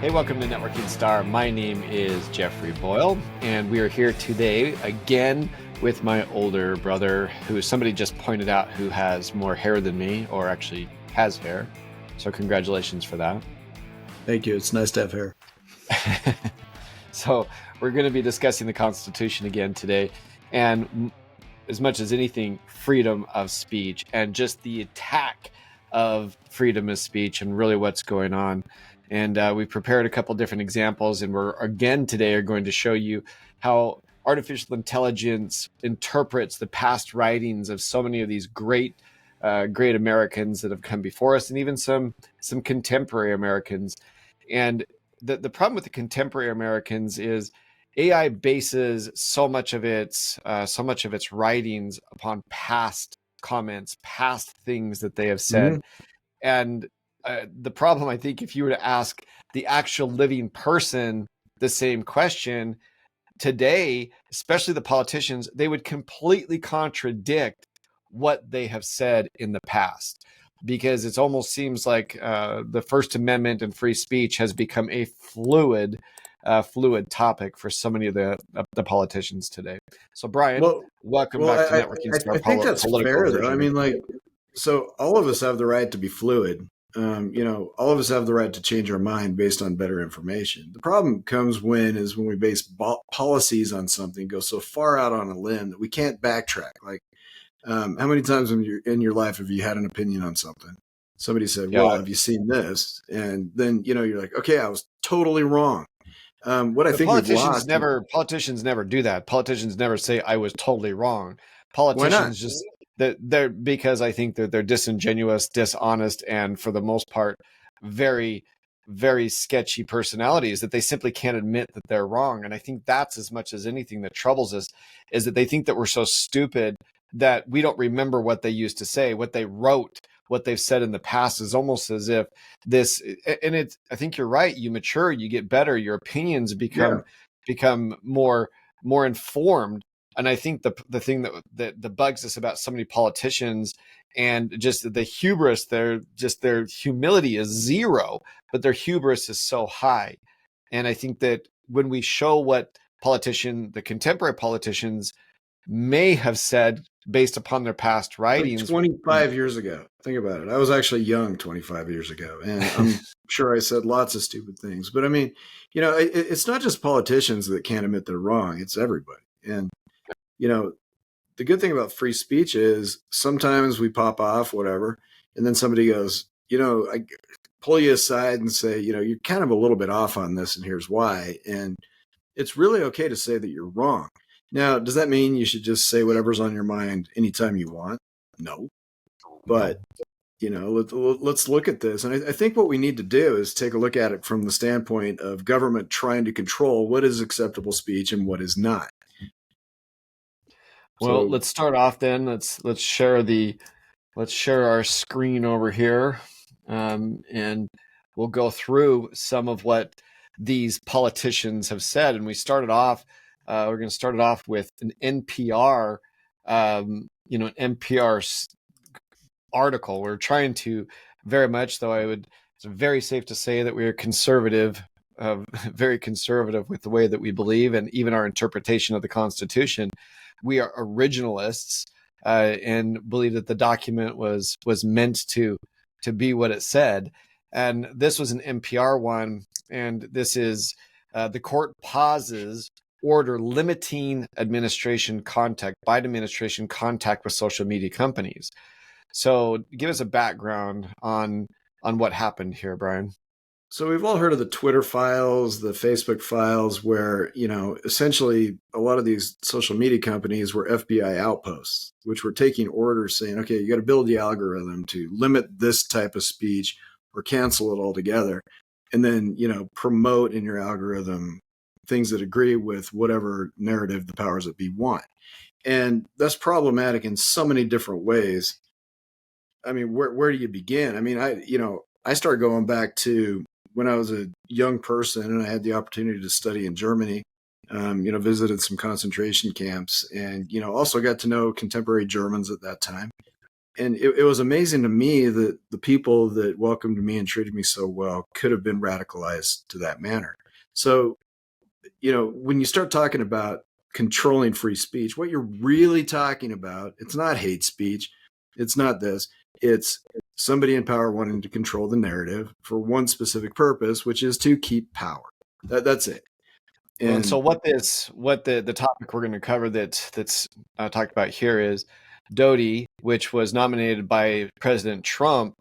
Hey, welcome to Networking Star. My name is Jeffrey Boyle, and we are here today again with my older brother, who somebody just pointed out who has more hair than me, or actually has hair. So congratulations for that. Thank you. It's nice to have hair. So we're going to be discussing the Constitution again today, and as much as anything, freedom of speech and just the attack of freedom of speech and really what's going on. And we prepared a couple different examples, and we're again today are going to show you how artificial intelligence interprets the past writings of so many of these great Americans that have come before us, and even some contemporary Americans. And the problem with the contemporary Americans is AI bases so much of its writings upon past comments, past things that they have said. Mm-hmm. And the problem, I think, if you were to ask the actual living person the same question today, especially the politicians, they would completely contradict what they have said in the past, because it almost seems like the First Amendment and free speech has become a fluid topic for so many of the politicians today. So, Brian, welcome back to Networking Star. I think that's fair, though. I mean, so all of us have the right to be fluid. All of us have the right to change our mind based on better information. The problem comes when we base policies on something, go so far out on a limb that we can't backtrack. Like, how many times in your life have you had an opinion on something? Somebody said, well, have you seen this? And then, you're like, okay, I was totally wrong. What I think politicians never do that. Politicians never say I was totally wrong. Politicians just they're because I think that they're disingenuous, dishonest, and for the most part, very, very sketchy personalities that they simply can't admit that they're wrong. And I think that's as much as anything that troubles us, is that they think that we're so stupid that we don't remember what they used to say, what they wrote, what they've said in the past. Is almost as if this, and it's, I think you're right. You mature, you get better, your opinions become more informed. And I think the thing that bugs us about so many politicians and just the hubris, their humility is zero, but their hubris is so high. And I think that when we show what the contemporary politicians may have said based upon their past writings. 25 years ago. Think about it. I was actually young 25 years ago, and I'm sure I said lots of stupid things. But I mean, it's not just politicians that can't admit they're wrong. It's everybody. And, the good thing about free speech is sometimes we pop off, whatever, and then somebody goes, I pull you aside and say, you're kind of a little bit off on this, and here's why. And it's really okay to say that you're wrong. Now, does that mean you should just say whatever's on your mind anytime you want? No. But, let's look at this. And I think what we need to do is take a look at it from the standpoint of government trying to control what is acceptable speech and what is not. Well, let's start off then. Let's share our screen over here, and we'll go through some of what these politicians have said. And we started off. We're going to start it off with an NPR, an NPR article. We're trying to very much, though it's very safe to say that we are conservative, very conservative with the way that we believe, and even our interpretation of the Constitution. We are originalists and believe that the document was meant to be what it said. And this was an NPR one, and this is the court pauses order limiting Biden administration contact with social media companies. So give us a background on what happened here, Brian. So we've all heard of the Twitter files, the Facebook files, where, essentially a lot of these social media companies were FBI outposts, which were taking orders saying, okay, you got to build the algorithm to limit this type of speech or cancel it altogether. And then, promote in your algorithm things that agree with whatever narrative the powers that be want. And that's problematic in so many different ways. I mean, where do you begin? I mean, I start going back to when I was a young person and I had the opportunity to study in Germany, visited some concentration camps, and, also got to know contemporary Germans at that time. And it was amazing to me that the people that welcomed me and treated me so well could have been radicalized to that manner. So, when you start talking about controlling free speech, what you're really talking about, it's not hate speech. It's not this. It's somebody in power wanting to control the narrative for one specific purpose, which is to keep power. That's it. And so what the topic we're going to cover that's talked about here is Doughty, which was nominated by President Trump.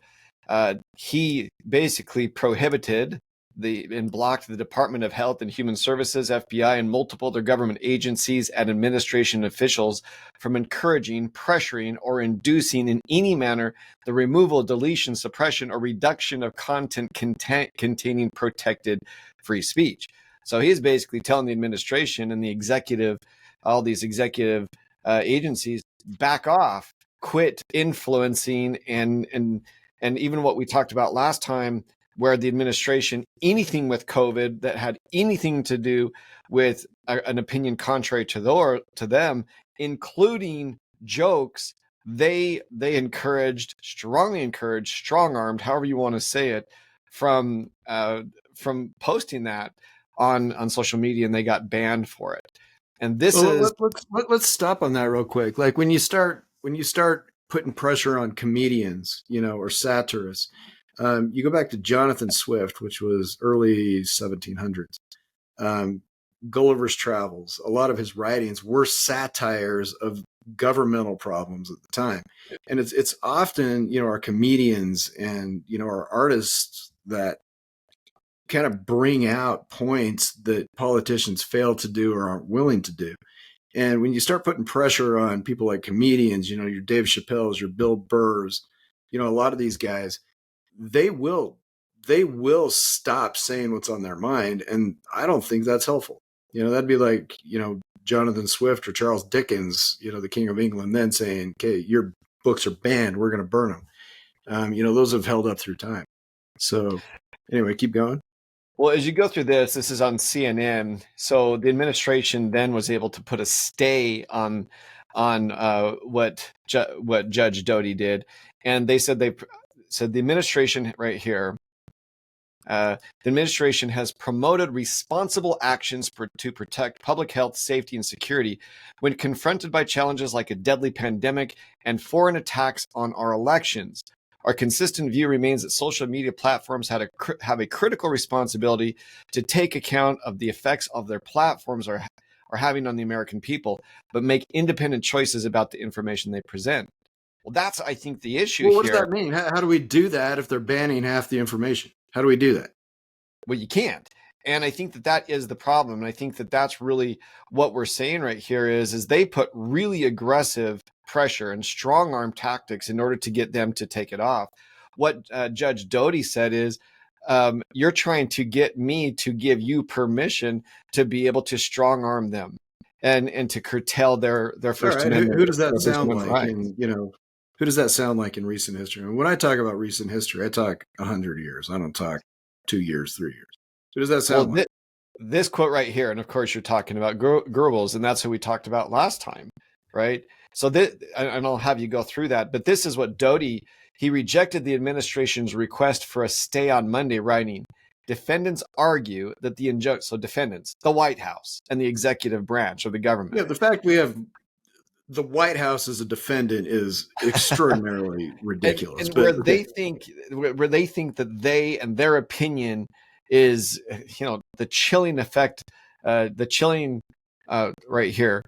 He basically prohibited and blocked the Department of Health and Human Services, FBI, and multiple other government agencies and administration officials from encouraging, pressuring, or inducing in any manner the removal, deletion, suppression, or reduction of content containing protected free speech. So he's basically telling the administration and the executive, all these executive agencies, back off, quit influencing, and even what we talked about last time, where the administration, anything with COVID that had anything to do with an opinion contrary to them, including jokes, they strongly encouraged, strong-armed, however you want to say it, from posting that on social media, and they got banned for it. And let's stop on that real quick. Like when you start putting pressure on comedians, or satirists, you go back to Jonathan Swift, which was early 1700s. Gulliver's Travels. A lot of his writings were satires of governmental problems at the time, and it's often our comedians and our artists that kind of bring out points that politicians fail to do or aren't willing to do. And when you start putting pressure on people like comedians, your Dave Chappelle's, your Bill Burr's, a lot of these guys, they will stop saying what's on their mind. And I don't think that's helpful. That'd be like, Jonathan Swift or Charles Dickens, the King of England, then saying, okay, your books are banned, we're going to burn them. Those have held up through time. So anyway, keep going. Well, as you go through this is on CNN. So the administration then was able to put a stay on what Judge Dodie did, and they said the administration right here. The administration has promoted responsible actions to protect public health, safety, and security when confronted by challenges like a deadly pandemic and foreign attacks on our elections. Our consistent view remains that social media platforms have a critical responsibility to take account of the effects of their platforms are having on the American people, but make independent choices about the information they present. Well, that's, I think, the issue here. What does that mean? How do we do that if they're banning half the information? How do we do that? Well, you can't. And I think that is the problem. And I think that that's really what we're saying right here is they put really aggressive pressure and strong arm tactics in order to get them to take it off. What Judge Doughty said is, you're trying to get me to give you permission to be able to strong arm them and to curtail their First Amendment. Who does that sound like? And who does that sound like in recent history? And when I talk about recent history, I talk 100 years. I don't talk 2 years, 3 years. Who does that sound like? This quote right here, and of course you're talking about Goebbels, and that's who we talked about last time, right? So and I'll have you go through that, but this is what Dodie, he rejected the administration's request for a stay on Monday, writing, defendants argue that defendants, the White House and the executive branch of the government. Yeah, the fact we have the White House as a defendant is extraordinarily ridiculous. And where they think that they and their opinion is, the chilling effect, right here.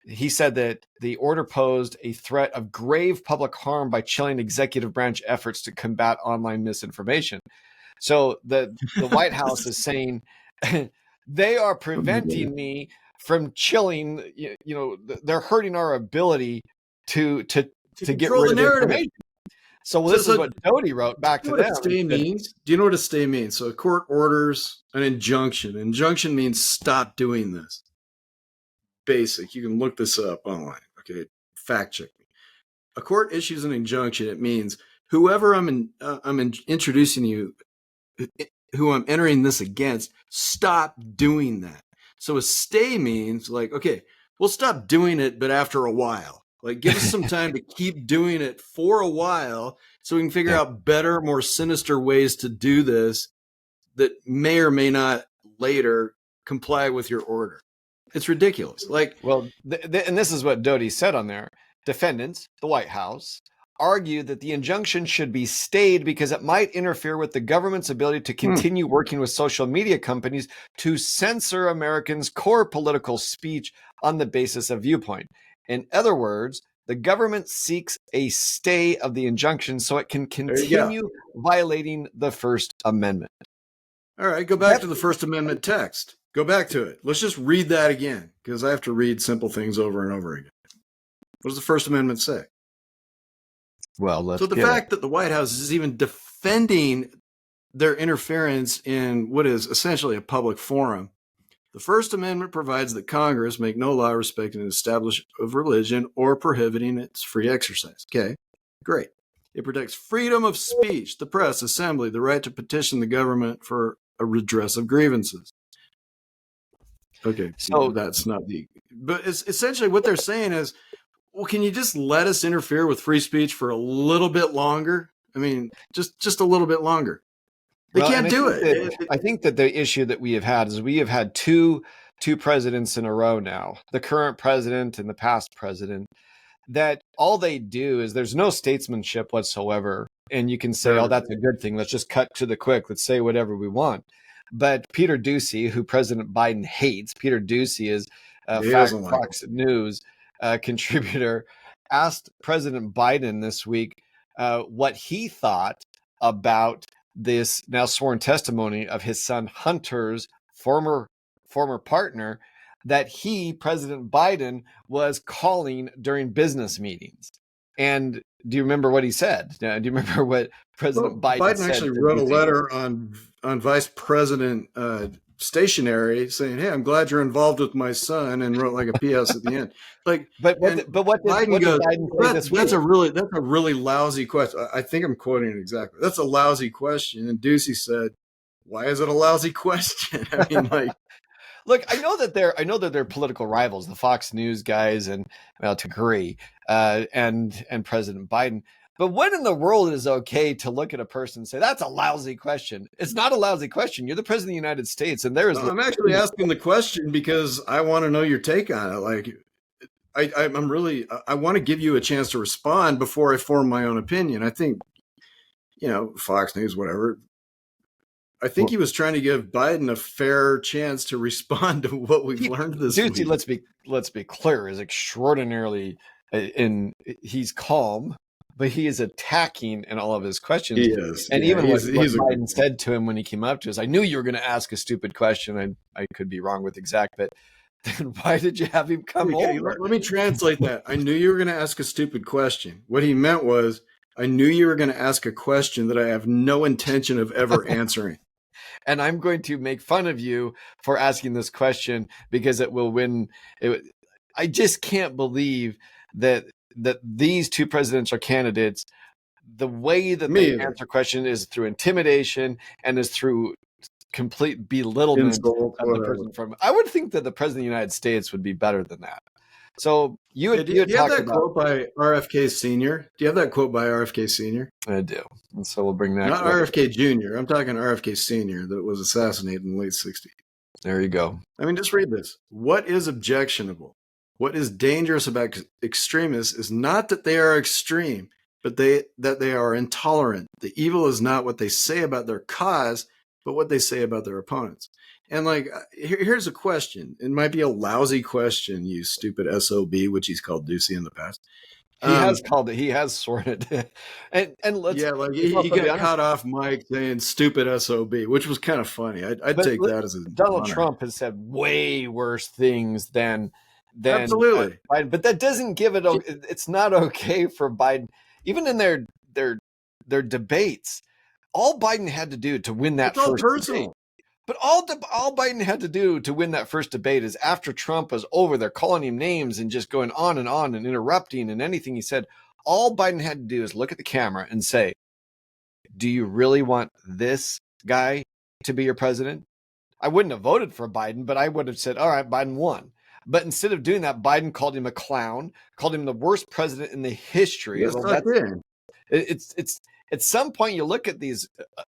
He said that the order posed a threat of grave public harm by chilling executive branch efforts to combat online misinformation. So the White House is saying they are preventing me from chilling. They're hurting our ability to get rid of information. So this is what Dodie wrote back to them. Stay means? Do you know what a stay means? So a court orders an injunction. An injunction means stop doing this. Basic. You can look this up online. Okay, fact check me. A court issues an injunction. It means whoever I'm introducing you, who I'm entering this against, stop doing that. So a stay means like, okay, we'll stop doing it, but after a while. Like, give us some time to keep doing it for a while so we can figure out better, more sinister ways to do this that may or may not later comply with your order. It's ridiculous. Like, well, and this is what Dodie said on there. Defendants, the White House, argued that the injunction should be stayed because it might interfere with the government's ability to continue working with social media companies to censor Americans' core political speech on the basis of viewpoint. In other words, the government seeks a stay of the injunction so it can continue violating the First Amendment. All right, go back to the First Amendment text. Go back to it. Let's just read that again, because I have to read simple things over and over again. What does the First Amendment say? Well, so the fact that the White House is even defending their interference in what is essentially a public forum, the First Amendment provides that Congress make no law respecting an establishment of religion or prohibiting its free exercise. Okay, great. It protects freedom of speech, the press, assembly, the right to petition the government for a redress of grievances. Okay, so that's not the... But it's essentially what they're saying is, well, can you just let us interfere with free speech for a little bit longer? I mean, just a little bit longer. They can't do it. I think that the issue that we have had is we have had two presidents in a row now, the current president and the past president, that all they do is there's no statesmanship whatsoever. And you can say, oh, that's a good thing. Let's just cut to the quick. Let's say whatever we want. But Peter Doughty, who President Biden hates, Peter Doughty is Fox News contributor, asked President Biden this week what he thought about this now sworn testimony of his son Hunter's former partner that President Biden, was calling during business meetings. And do you remember what he said? Do you remember what President Biden said? Biden actually wrote a letter on Vice President stationery saying, "Hey, I'm glad you're involved with my son," and wrote like a PS at the end. Like, but what did Biden say this week? That's a really lousy question. I think I'm quoting it exactly. That's a lousy question. And Doughty said, "Why is it a lousy question?" I mean, like, look, I know that they're political rivals, the Fox News guys, and well, to agree, and President Biden. But when in the world is okay to look at a person and say, that's a lousy question? It's not a lousy question. You're the president of the United States. And there is... I'm actually asking the question because I want to know your take on it. Like, I want to give you a chance to respond before I form my own opinion. I think, Fox News, whatever. I think he was trying to give Biden a fair chance to respond to what we've learned this week. Let's be clear, is extraordinarily, he's calm, but he is attacking in all of his questions. He is. And even what Biden said to him when he came up to us, I knew you were going to ask a stupid question. I could be wrong with exact, but then why did you have him come over? Let me translate that. I knew you were going to ask a stupid question. What he meant was, I knew you were going to ask a question that I have no intention of ever answering. And I'm going to make fun of you for asking this question because it will win. I just can't believe that these two presidential candidates, the way that they answer question is through intimidation and is through complete belittlement of the person from. I would think that the president of the United States would be better than that. So do you have that quote by RFK Sr.? Do you have that quote by RFK Sr.? I do. And so we'll bring that. Not RFK Jr. I'm talking RFK Sr. that was assassinated in the late 60s. There you go. I mean, just read this. What is objectionable? What is dangerous about extremists is not that they are extreme, but that they are intolerant. The evil is not what they say about their cause, but what they say about their opponents. And like, here's a question. It might be a lousy question, you stupid SOB, which he's called Doughty in the past. He has called it. He has sworn it. and let's he got caught off mic saying stupid SOB, which was kind of funny. I'd take that as a Donald Trump has said way worse things than absolutely Biden, but that doesn't give it. It's not okay for Biden, even in their debates. All Biden had to do to win that first debate, but all Biden had to do to win that first debate is after Trump was over there calling him names and just going on and interrupting and anything he said. All Biden had to do is look at the camera and say, "Do you really want this guy to be your president?" I wouldn't have voted for Biden, but I would have said, "All right, Biden won." But instead of doing that, Biden called him a clown, called him the worst president in the history. Yes, I did. It's at some point you look at these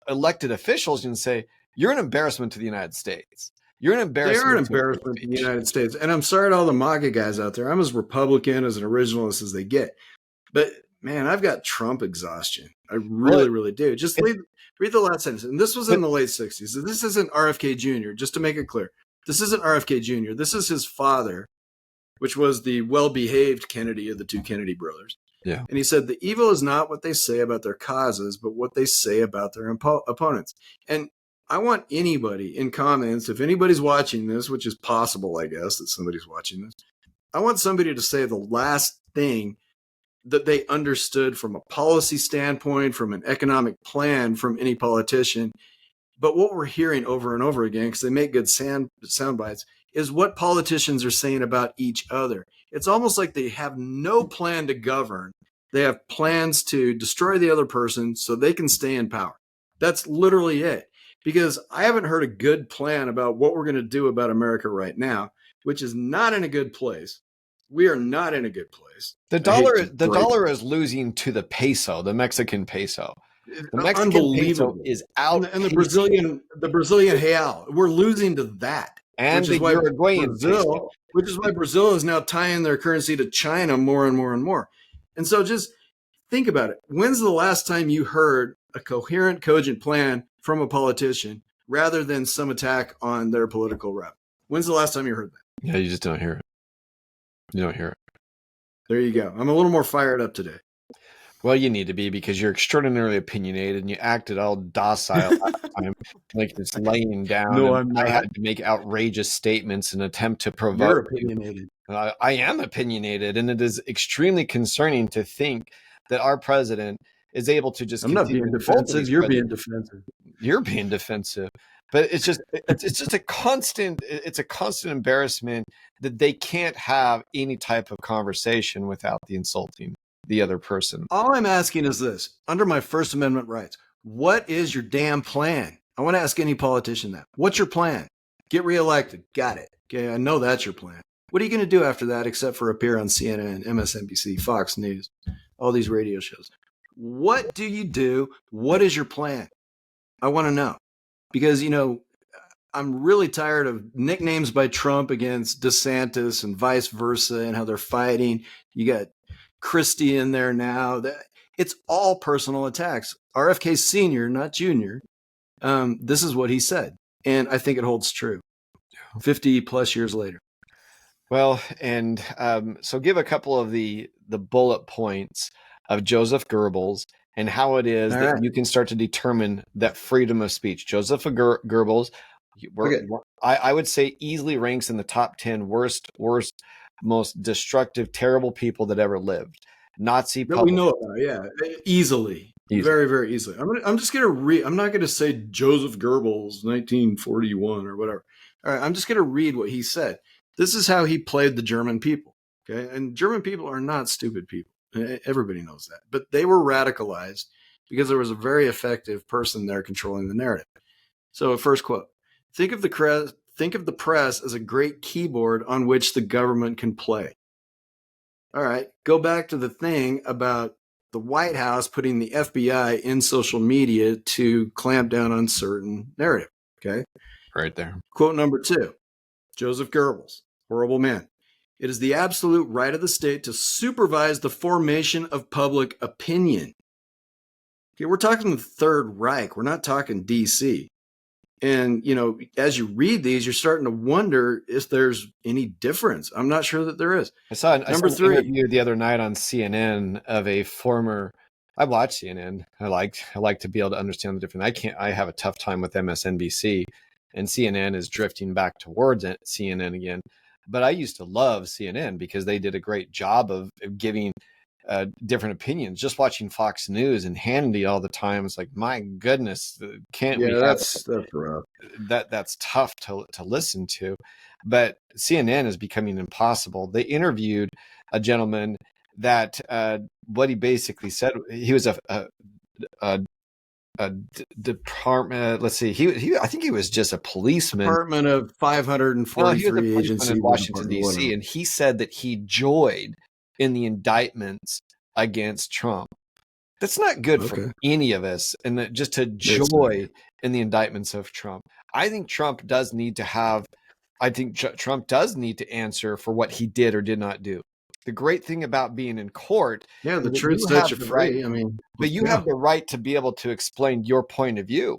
elected officials and say, you're an embarrassment to the United States. You're an embarrassment. They are an embarrassment to the United States. And I'm sorry to all the MAGA guys out there. I'm as Republican, as an originalist as they get. But man, I've got Trump exhaustion. I really do. Just read the last sentence. And this was in the late 60s. This isn't RFK Jr., just to make it clear. This isn't RFK Jr. This is his father, which was the well-behaved Kennedy of the two Kennedy brothers. Yeah. And he said, the evil is not what they say about their causes, but what they say about their opponents. And I want anybody in comments, if anybody's watching this, which is possible, I guess, that somebody's watching this, I want somebody to say the last thing that they understood from a policy standpoint, from an economic plan, from any politician. But what we're hearing over and over again, because they make good sound bites, is what politicians are saying about each other. It's almost like they have no plan to govern. They have plans to destroy the other person so they can stay in power. That's literally it. Because I haven't heard a good plan about what we're going to do about America right now, which is not in a good place. We are not in a good place. The dollar is losing to the peso, the Mexican peso. The Mexican peso is out, and the Brazilian real. We're losing to that, and the Uruguayan peso, which is why Brazil is now tying their currency to China more and more and more. And so, just think about it. When's the last time you heard a coherent, cogent plan from a politician rather than some attack on their political rep? When's the last time you heard that? Yeah, you just don't hear it. You don't hear it. There you go. I'm a little more fired up today. Well, you need to be, because you're extraordinarily opinionated and you acted all docile last time, like it's laying down. No, I'm not. I had to make outrageous statements and attempt to provoke. You're opinionated. I am opinionated, and it is extremely concerning to think that our president is able to just. I'm not being defensive. You're being defensive. You're being defensive. But it's just a constant embarrassment that they can't have any type of conversation without the insulting the other person. All I'm asking is this: under my First Amendment rights, what is your damn plan? I want to ask any politician that. What's your plan? Get reelected. Got it. Okay, I know that's your plan. What are you going to do after that except for appear on CNN, MSNBC, Fox News, all these radio shows? What do you do? What is your plan? I want to know. Because, I'm really tired of nicknames by Trump against DeSantis and vice versa and how they're fighting. You got Christie in there now. It's all personal attacks. RFK Sr., not Jr., this is what he said. And I think it holds true 50 plus years later. Well, and so give a couple of the bullet points of Joseph Goebbels and how it is that you can start to determine that freedom of speech. Joseph Goebbels, I would say, easily ranks in the top 10 worst, most destructive, terrible people that ever lived. Nazi public. We know about, yeah, easily. Very, very easily. I'm just going to read. I'm not going to say Joseph Goebbels, 1941 or whatever. All right, I'm just going to read what he said. This is how he played the German people. Okay, and German people are not stupid people. Everybody knows that. But they were radicalized because there was a very effective person there controlling the narrative. So, first quote: Think of the press as a great keyboard on which the government can play. All right, go back to the thing about the White House putting the FBI in social media to clamp down on certain narrative. Okay, right there. Quote number 2, Joseph Goebbels, horrible man. It is the absolute right of the state to supervise the formation of public opinion. Okay, we're talking the Third Reich. We're not talking D.C. And, as you read these, you're starting to wonder if there's any difference. I'm not sure that there is. I saw an interview the other night on CNN of a former. I watch CNN. I like to be able to understand the difference. I have a tough time with MSNBC, and CNN is drifting back towards CNN again. But I used to love CNN because they did a great job of giving different opinions. Just watching Fox News and Hannity all the time, it's like, my goodness, can't we? That's rough. That's tough to listen to. But CNN is becoming impossible. They interviewed a gentleman that what he basically said, he was a department. Let's see. I think he was just a policeman. Department of No, he was a 543 policeman agency. in Washington, D.C., and he said that he joyed in the indictments against Trump. That's not good for any of us, and that just to joy in the indictments of Trump. I think Trump does need to have. I think Trump does need to answer for what he did or did not do. The great thing about being in court, the truth sets you free. Right, but you have the right to be able to explain your point of view.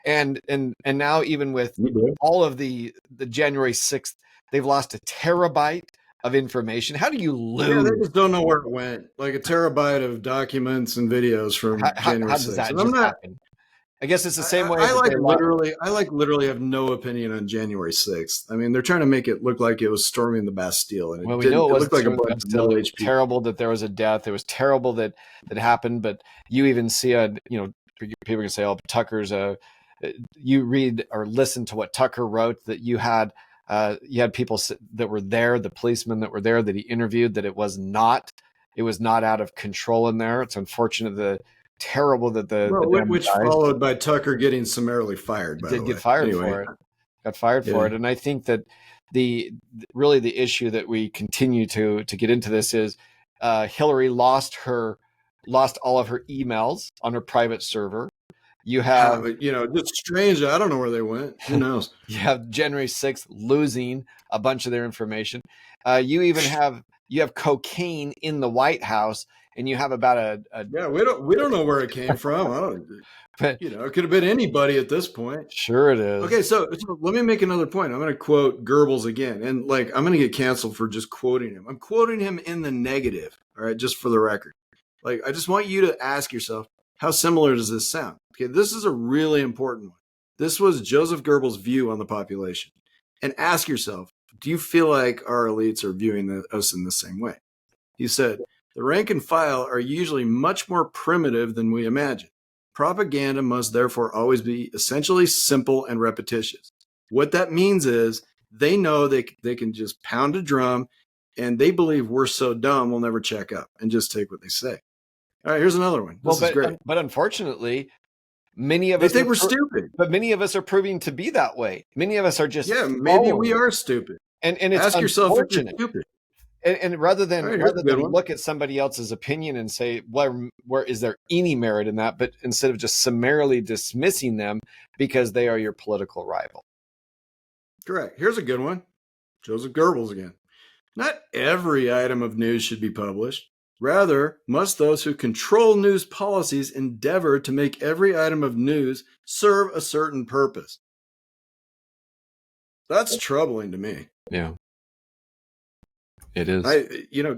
And now, even with all of the January 6th, they've lost a terabyte of information. How do you lose? Yeah, they just don't know where it went. Like a terabyte of documents and videos from January 6th. How does that just happen? I guess it's the same way. I literally have no opinion on January 6th. I mean, they're trying to make it look like it was storming the Bastille, and we know it looked like a bunch of middle-aged people. Terrible that there was a death. It was terrible that happened. But you even see people can say, "Oh, Tucker's you read or listen to what Tucker wrote, that you had people that were there, the policemen that were there that he interviewed, that it was not out of control in there. It's unfortunate, terrible that which followed by Tucker getting summarily fired. Got fired for it. And I think that the issue that we continue to get into this is Hillary lost all of her emails on her private server. You have, it's strange. I don't know where they went. Who knows? You have January 6th losing a bunch of their information. You even have cocaine in the White House, and you have about we don't know where it came from. But it could have been anybody at this point. Sure, it is. Okay, so let me make another point. I'm going to quote Goebbels again, and I'm going to get canceled for just quoting him. I'm quoting him in the negative. All right, just for the record. I just want you to ask yourself, how similar does this sound? Okay, this is a really important one. This was Joseph Goebbels' view on the population. And ask yourself, do you feel like our elites are viewing us in the same way? He said, the rank and file are usually much more primitive than we imagine. Propaganda must therefore always be essentially simple and repetitious. What that means is they know they can just pound a drum, and they believe we're so dumb we'll never check up and just take what they say. All right, here's another one. This is great. But unfortunately, many of us think we're stupid. But many of us are proving to be that way. Many of us are just maybe we are stupid. And it's ask yourself if you're stupid. And rather than look at somebody else's opinion and say, where is there any merit in that? But instead of just summarily dismissing them because they are your political rival. Correct. Here's a good one. Joseph Goebbels again. Not every item of news should be published. Rather, must those who control news policies endeavor to make every item of news serve a certain purpose. That's troubling to me. Yeah. It is.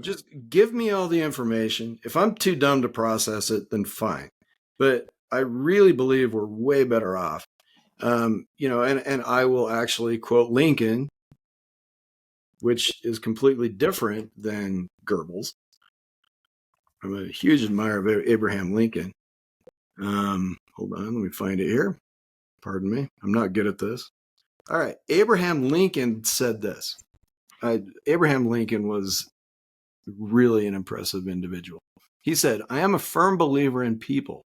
Just give me all the information. If I'm too dumb to process it, then fine. But I really believe we're way better off. And I will actually quote Lincoln, which is completely different than Goebbels. I'm a huge admirer of Abraham Lincoln. Hold on, let me find it here. Pardon me. I'm not good at this. All right. Abraham Lincoln said this. Abraham Lincoln was really an impressive individual. He said, I am a firm believer in people.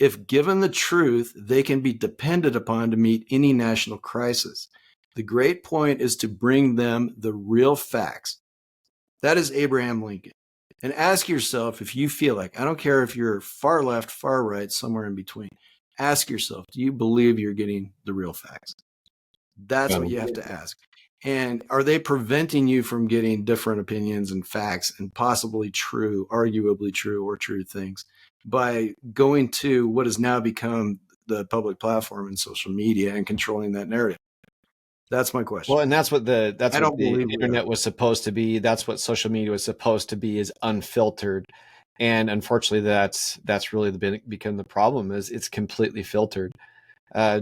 If given the truth, they can be depended upon to meet any national crisis. The great point is to bring them the real facts. That is Abraham Lincoln. And ask yourself if you feel like, I don't care if you're far left, far right, somewhere in between. Ask yourself, do you believe you're getting the real facts? That's what you have to ask. And are they preventing you from getting different opinions and facts and possibly true, arguably true or true things by going to what has now become the public platform and social media and controlling that narrative? That's my question. Well, and that's what the internet was supposed to be. That's what social media was supposed to be, is unfiltered. And unfortunately, that's really become the problem, is it's completely filtered.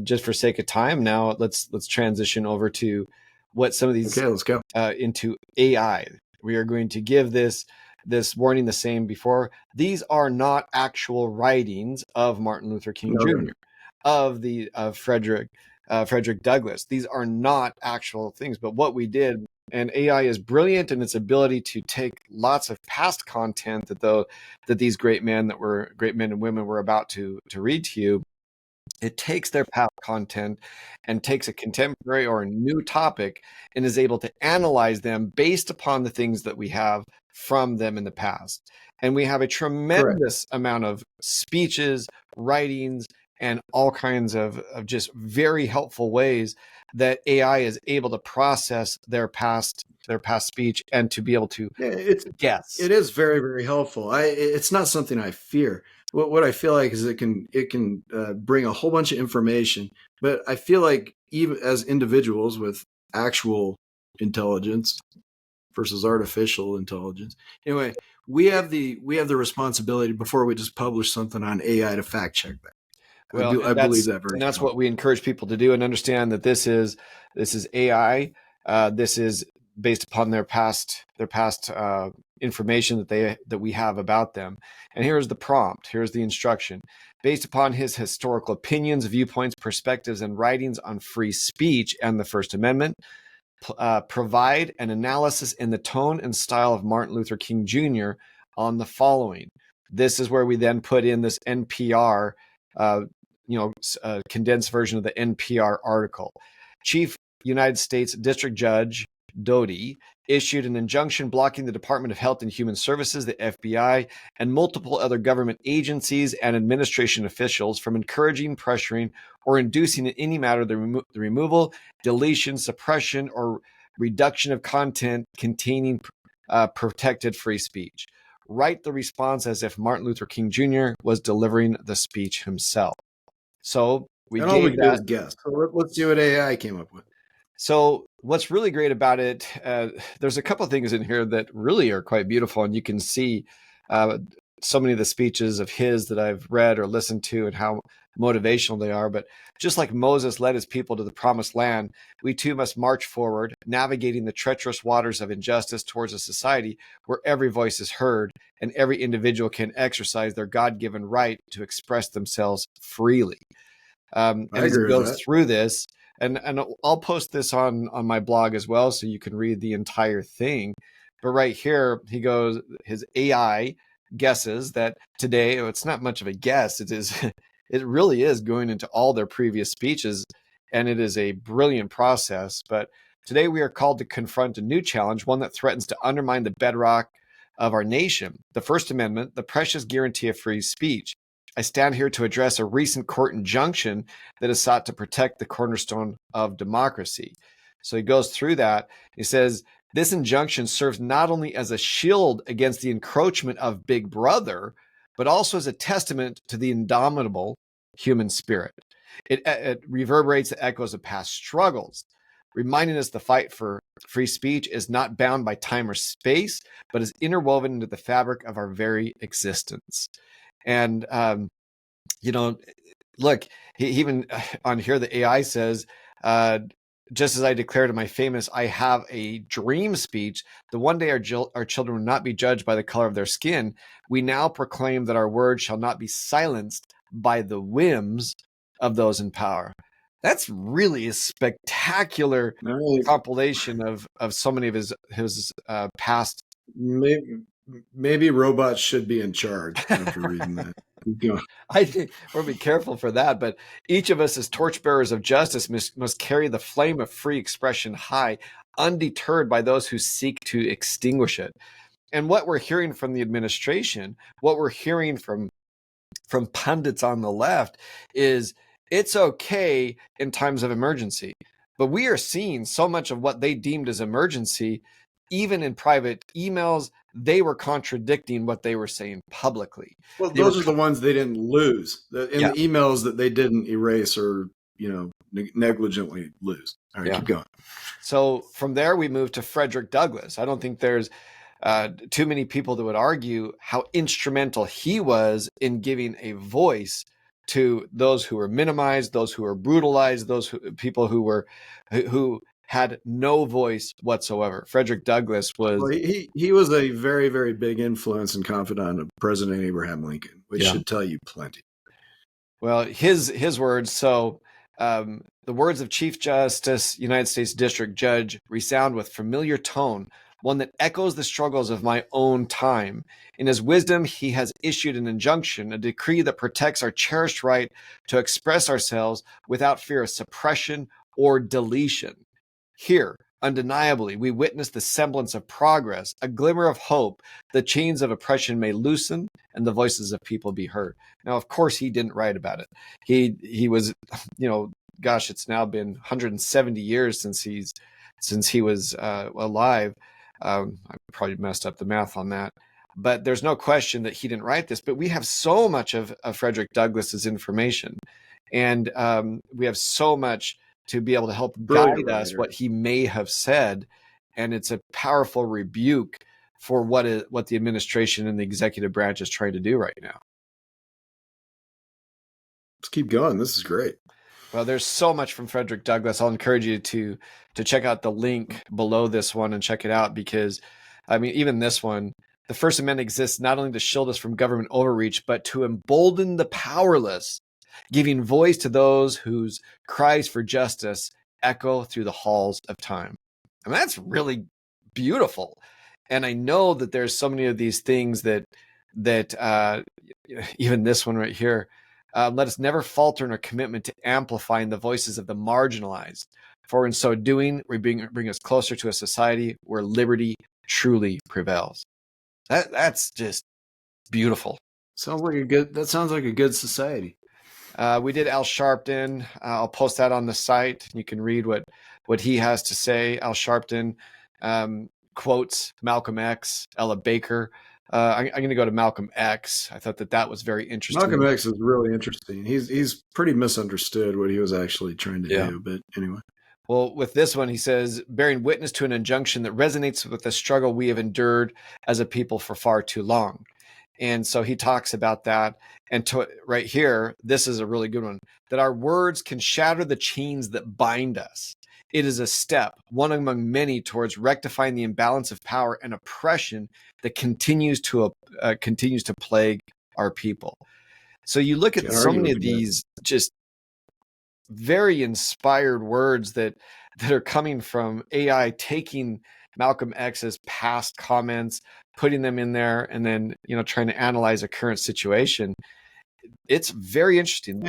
Just for sake of time now, let's transition over to what some of these. Okay, let's go into AI. We are going to give this warning the same before. These are not actual writings of Martin Luther King Jr., of Frederick Douglass. These are not actual things. But what we did And AI is brilliant in its ability to take lots of past content that these great men and women were about to read to you. It takes their past content and takes a contemporary or a new topic and is able to analyze them based upon the things that we have from them in the past. And we have a tremendous amount of speeches, writings, and all kinds of just very helpful ways that AI is able to process their past speech and to be able to guess. It is very, very helpful. It's not something I fear. What I feel like is it can bring a whole bunch of information, but I feel like even as individuals with actual intelligence versus artificial intelligence, anyway, we have the responsibility before we just publish something on AI to fact check that. Well, I believe that very. And that's what we encourage people to do, and understand that this is AI. This is based upon their past information that we have about them. And here's the prompt. Here's the instruction. Based upon his historical opinions, viewpoints, perspectives, and writings on free speech and the First Amendment, provide an analysis in the tone and style of Martin Luther King Jr. on the following. This is where we then put in this NPR, condensed version of the NPR article. Chief United States District Judge Doughty issued an injunction blocking the Department of Health and Human Services, the FBI, and multiple other government agencies and administration officials from encouraging, pressuring, or inducing in any matter the removal, deletion, suppression, or reduction of content containing protected free speech. Write the response as if Martin Luther King Jr. was delivering the speech himself. So we gave that. Guess. So let's see what AI came up with. So what's really great about it, there's a couple of things in here that really are quite beautiful, and you can see so many of the speeches of his that I've read or listened to and how motivational they are. But just like Moses led his people to the promised land, we too must march forward, navigating the treacherous waters of injustice towards a society where every voice is heard and every individual can exercise their God-given right to express themselves freely. And as he goes through this, and I'll post this on my blog as well, so you can read the entire thing. But right here, he goes, his AI guesses that today, it's not much of a guess. It really is going into all their previous speeches, and it is a brilliant process. But today we are called to confront a new challenge, one that threatens to undermine the bedrock of our nation, the First Amendment, the precious guarantee of free speech. I stand here to address a recent court injunction that has sought to protect the cornerstone of democracy. So he goes through that. He says, this injunction serves not only as a shield against the encroachment of Big Brother, but also as a testament to the indomitable human spirit. It reverberates the echoes of past struggles, reminding us the fight for free speech is not bound by time or space, but is interwoven into the fabric of our very existence. And, look, he even on here, the AI says, just as I declared in my famous I have a dream speech, the one day our children will not be judged by the color of their skin, we now proclaim that our words shall not be silenced by the whims of those in power. That's really a spectacular compilation of so many of his past. Maybe robots should be in charge after reading that. I think we'll be careful for that, but each of us as torchbearers of justice must carry the flame of free expression high, undeterred by those who seek to extinguish it. And what we're hearing from the administration, what we're hearing from pundits on the left is it's okay in times of emergency. But we are seeing so much of what they deemed as emergency, even in private emails, they were contradicting what they were saying publicly. Well, those are the ones they didn't lose. The emails that they didn't erase or, negligently lose. All right, keep going. So from there, we move to Frederick Douglass. I don't think there's too many people that would argue how instrumental he was in giving a voice to those who were minimized, those who were brutalized, people who had no voice whatsoever. Frederick Douglass was... Well, he was a very, very big influence and confidant of President Abraham Lincoln, which should tell you plenty. Well, his words, so The words of Chief Justice, United States District Judge resound with familiar tone, one that echoes the struggles of my own time. In his wisdom, he has issued an injunction, a decree that protects our cherished right to express ourselves without fear of suppression or deletion. Here, undeniably, we witness the semblance of progress, a glimmer of hope. The chains of oppression may loosen and the voices of people be heard. Now, of course, he didn't write about it. He was, gosh, it's now been 170 years since he was alive. I probably messed up the math on that. But there's no question that he didn't write this. But we have so much of Frederick Douglass's information. And we have so much to be able to help guide us what he may have said. And it's a powerful rebuke for what the administration and the executive branch is trying to do right now. Let's keep going. This is great. Well, there's so much from Frederick Douglass. I'll encourage you to check out the link below this one and check it out, because, I mean, even this one, the First Amendment exists not only to shield us from government overreach, but to embolden the powerless, giving voice to those whose cries for justice echo through the halls of time. I mean, that's really beautiful. And I know that there's so many of these things that even this one right here, let us never falter in our commitment to amplifying the voices of the marginalized. For in so doing, we bring us closer to a society where liberty truly prevails. That's just beautiful. Sounds like a good society. We did Al Sharpton. I'll post that on the site. You can read what he has to say. Al Sharpton quotes Malcolm X, Ella Baker. I'm going to go to Malcolm X. I thought that was very interesting. Malcolm X is really interesting. He's pretty misunderstood what he was actually trying to do. But anyway. Well, with this one, he says, bearing witness to an injunction that resonates with the struggle we have endured as a people for far too long. And so he talks about that. And right here, this is a really good one, that our words can shatter the chains that bind us. It is a step, one among many, towards rectifying the imbalance of power and oppression that continues to plague our people. So you look at so many of these just very inspired words that are coming from AI, taking Malcolm X's past comments, putting them in there, and then trying to analyze a current situation. It's very interesting.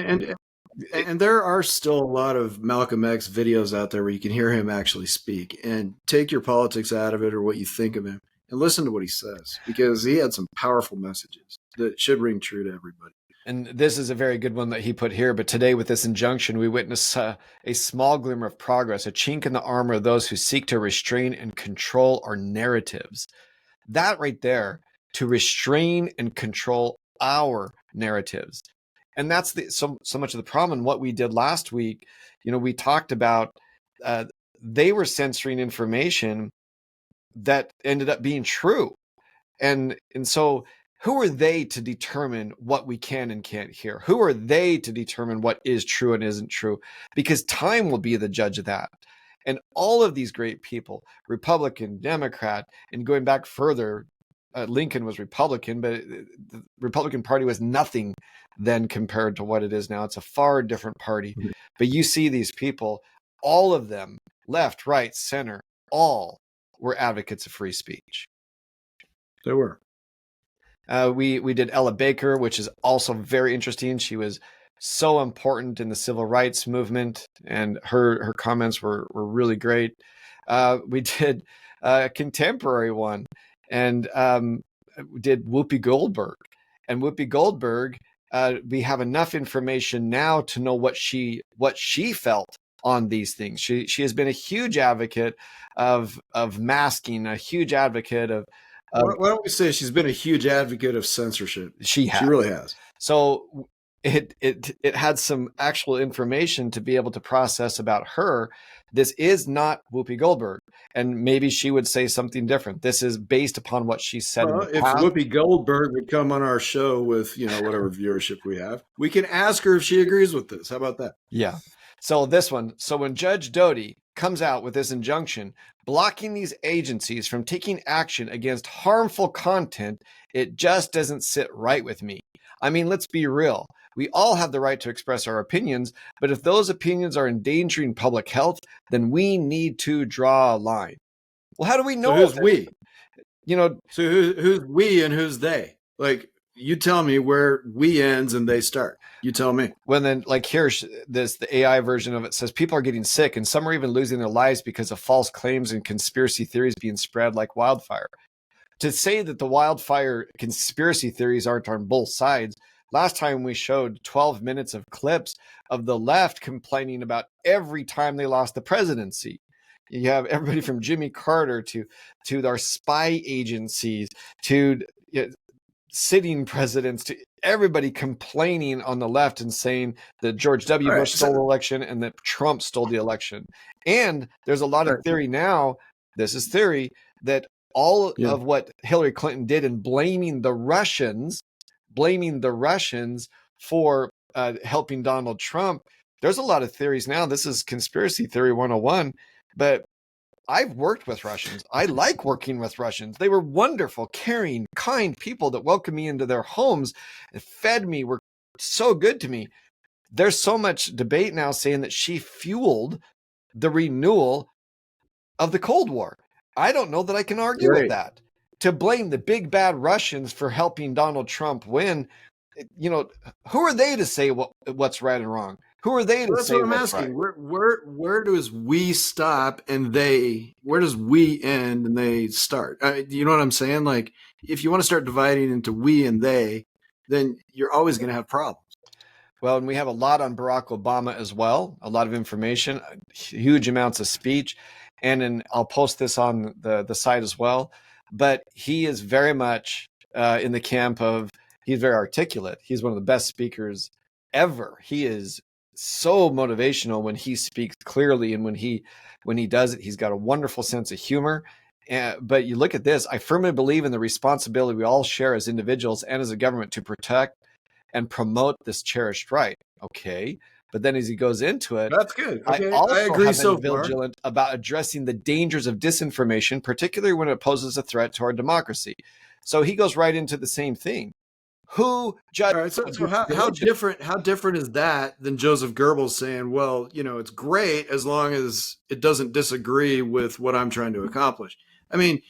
And there are still a lot of Malcolm X videos out there where you can hear him actually speak, and take your politics out of it or what you think of him and listen to what he says, because he had some powerful messages that should ring true to everybody. And this is a very good one that he put here. But today, with this injunction, we witness a small glimmer of progress, a chink in the armor of those who seek to restrain and control our narratives. That right there, to restrain and control our narratives. And that's so much of the problem. And what we did last week, we talked about they were censoring information that ended up being true. And so who are they to determine what we can and can't hear? Who are they to determine what is true and isn't true? Because time will be the judge of that. And all of these great people, Republican, Democrat, and going back further, Lincoln was Republican, but the Republican Party was nothing then compared to what it is now. It's a far different party. Mm-hmm. But you see these people, all of them, left, right, center, all were advocates of free speech. They were. We did Ella Baker, which is also very interesting. She was so important in the civil rights movement, and her comments were really great. We did a contemporary one, and we did Whoopi Goldberg. And Whoopi Goldberg, we have enough information now to know what she felt on these things. She has been a huge advocate of masking, a huge advocate of. Why don't we say she's been a huge advocate of censorship? She really has. So it had some actual information to be able to process about her. This is not Whoopi Goldberg, and maybe she would say something different. This is based upon what she said. If Whoopi Goldberg would come on our show with whatever viewership we have, we can ask her if she agrees with this. How about that? Yeah. So this one. So when Judge Dodie comes out with this injunction blocking these agencies from taking action against harmful content, it just doesn't sit right with me. I mean, let's be real. We all have the right to express our opinions, but if those opinions are endangering public health, then we need to draw a line. Well, how do we know? So who's we? So who's we and who's they? Like, you tell me where we ends and they start. You tell me. Well, then, like here's the AI version of it says people are getting sick and some are even losing their lives because of false claims and conspiracy theories being spread like wildfire. To say that the wildfire conspiracy theories aren't on both sides, last time we showed 12 minutes of clips of the left complaining about every time they lost the presidency. You have everybody from Jimmy Carter to our spy agencies to sitting presidents to everybody complaining on the left and saying that George W. Bush stole the election and that Trump stole the election. And there's a lot of theory now, this is theory, that all of what Hillary Clinton did in blaming the Russians for helping Donald Trump, there's a lot of theories now. This is conspiracy theory 101, but I've worked with Russians. I like working with Russians. They were wonderful, caring, kind people that welcomed me into their homes and fed me, were so good to me. There's so much debate now saying that she fueled the renewal of the Cold War. I don't know that I can argue with that. To blame the big bad Russians for helping Donald Trump win, who are they to say what's right and wrong? Who are they to that's say what I'm asking. Right? Where does we stop and where does we end and they start? You know what I'm saying? Like, if you want to start dividing into we and they, then you're always going to have problems. Well, and we have a lot on Barack Obama as well, a lot of information, huge amounts of speech. And I'll post this on the site as well. But he is very much in the camp of, he's very articulate. He's one of the best speakers ever. He is so motivational when he speaks clearly, and when he does it, he's got a wonderful sense of humor. But you look at this, I firmly believe in the responsibility we all share as individuals and as a government to protect and promote this cherished right. Okay. But then as he goes into it, that's good. Okay. I agree have been vigilant about addressing the dangers of disinformation, particularly when it poses a threat to our democracy. So he goes right into the same thing. Who judges? All right, so how different is that than Joseph Goebbels saying, well, it's great as long as it doesn't disagree with what I'm trying to accomplish? I mean,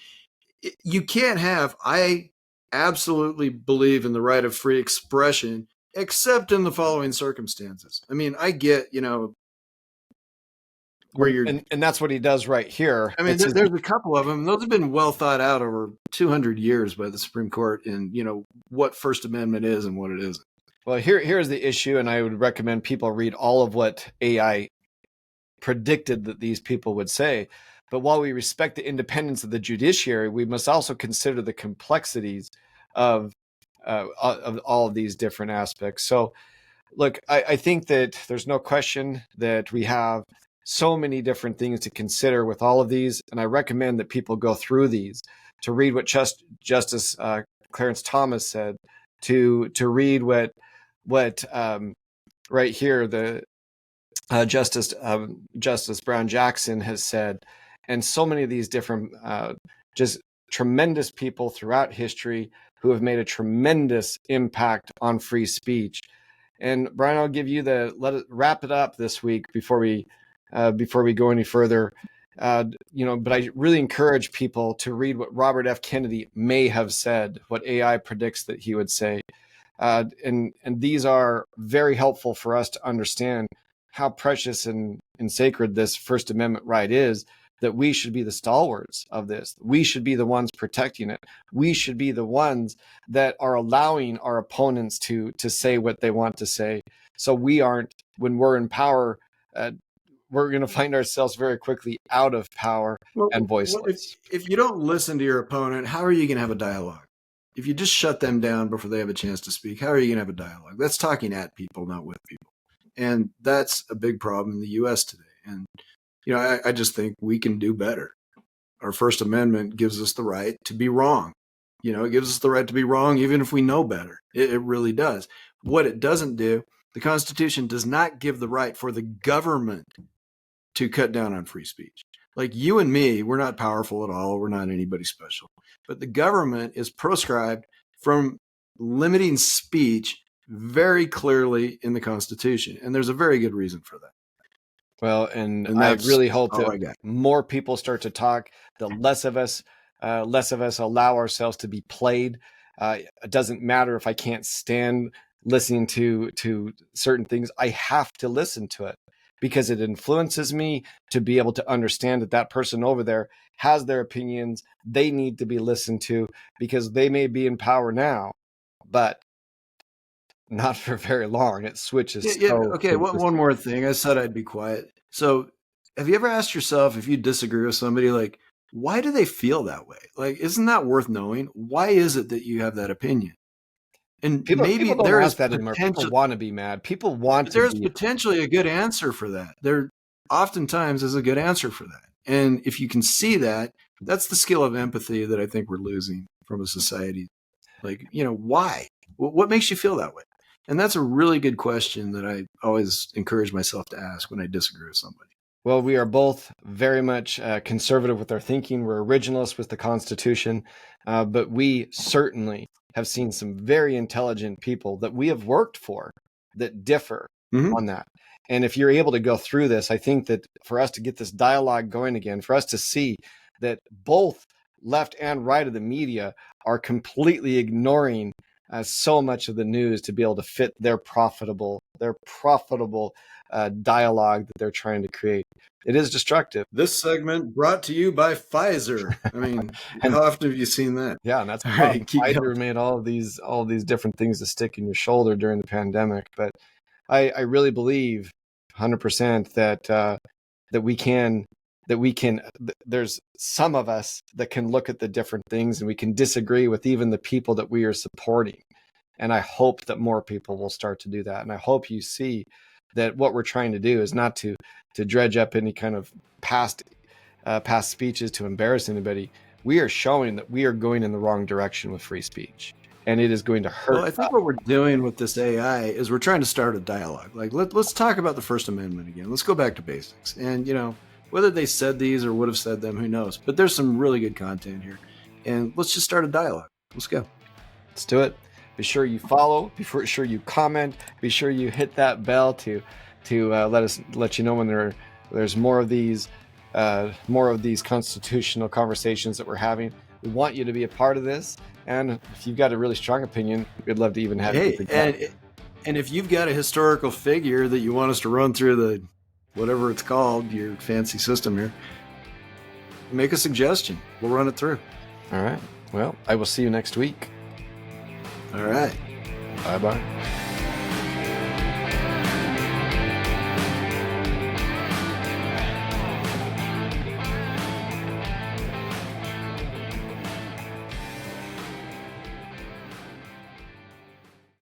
you can't have, I absolutely believe in the right of free expression, except in the following circumstances. I mean, I get, where you're, and that's what he does right here. I mean, there's a couple of them. Those have been well thought out over 200 years by the Supreme Court, and what First Amendment is and what it isn't. Well, here's the issue, and I would recommend people read all of what AI predicted that these people would say. But while we respect the independence of the judiciary, we must also consider the complexities of all of these different aspects. So, look, I think that there's no question that we have so many different things to consider with all of these, and I recommend that people go through these to read what Justice Clarence Thomas said, to read what right here the Justice Brown Jackson has said, and so many of these different just tremendous people throughout history who have made a tremendous impact on free speech. And Brian, I'll give you let it wrap it up this week before we go any further. But I really encourage people to read what Robert F. Kennedy may have said, what AI predicts that he would say. And these are very helpful for us to understand how precious and sacred this First Amendment right is, that we should be the stalwarts of this. We should be the ones protecting it. We should be the ones that are allowing our opponents to say what they want to say. So we aren't, when we're in power, we're going to find ourselves very quickly out of power and voiceless. If you don't listen to your opponent, how are you going to have a dialogue? If you just shut them down before they have a chance to speak, how are you going to have a dialogue? That's talking at people, not with people. And that's a big problem in the U.S. today. And, I just think we can do better. Our First Amendment gives us the right to be wrong. It gives us the right to be wrong, even if we know better. It really does. What it doesn't do, the Constitution does not give the right for the government to cut down on free speech. Like you and me, we're not powerful at all. We're not anybody special. But the government is proscribed from limiting speech very clearly in the Constitution. And there's a very good reason for that. Well, and I that's really hope all I that got. more people start to talk, the less of us allow ourselves to be played. It doesn't matter if I can't stand listening to certain things. I have to listen to it because it influences me to be able to understand that that person over there has their opinions. They need to be listened to because they may be in power now, but not for very long. It switches so Okay, one more thing. I said I'd be quiet. So, have you ever asked yourself, if you disagree with somebody, like, why do they feel that way? Like, isn't that worth knowing? Why is it that you have that opinion? And maybe people don't there is ask that anymore. People potential. want to be mad. People want to There's be. potentially a good answer for that. There oftentimes is a good answer for that. And if you can see that, that's the skill of empathy that I think we're losing from a society. Like, why? What makes you feel that way? And that's a really good question that I always encourage myself to ask when I disagree with somebody. Well, we are both very much conservative with our thinking. We're originalists with the Constitution, but we certainly have seen some very intelligent people that we have worked for that differ on that. And if you're able to go through this, I think that for us to get this dialogue going again, for us to see that both left and right of the media are completely ignoring so much of the news to be able to fit their profitable dialogue that they're trying to create. It is destructive. This segment brought to you by Pfizer. I mean, how often have you seen that? Yeah, and that's all right. Keep Pfizer going. made all these different things to stick in your shoulder during the pandemic. But I really believe 100% that there's some of us that can look at the different things and we can disagree with even the people that we are supporting. And I hope that more people will start to do that. And I hope you see that what we're trying to do is not to dredge up any kind of past speeches to embarrass anybody. We are showing that we are going in the wrong direction with free speech, and it is going to hurt. Well, I think what we're doing with this AI is we're trying to start a dialogue. Like, let's talk about the First Amendment again. Let's go back to basics. And, whether they said these or would have said them, who knows? But there's some really good content here. And let's just start a dialogue. Let's go. Let's do it. Be sure you follow. Be sure you comment. Be sure you hit that bell to let you know when there's more of these constitutional conversations that we're having. We want you to be a part of this, and if you've got a really strong opinion, we'd love to even have you. And if you've got a historical figure that you want us to run through the whatever it's called, your fancy system here, make a suggestion. We'll run it through. All right. Well, I will see you next week. All right. Bye-bye.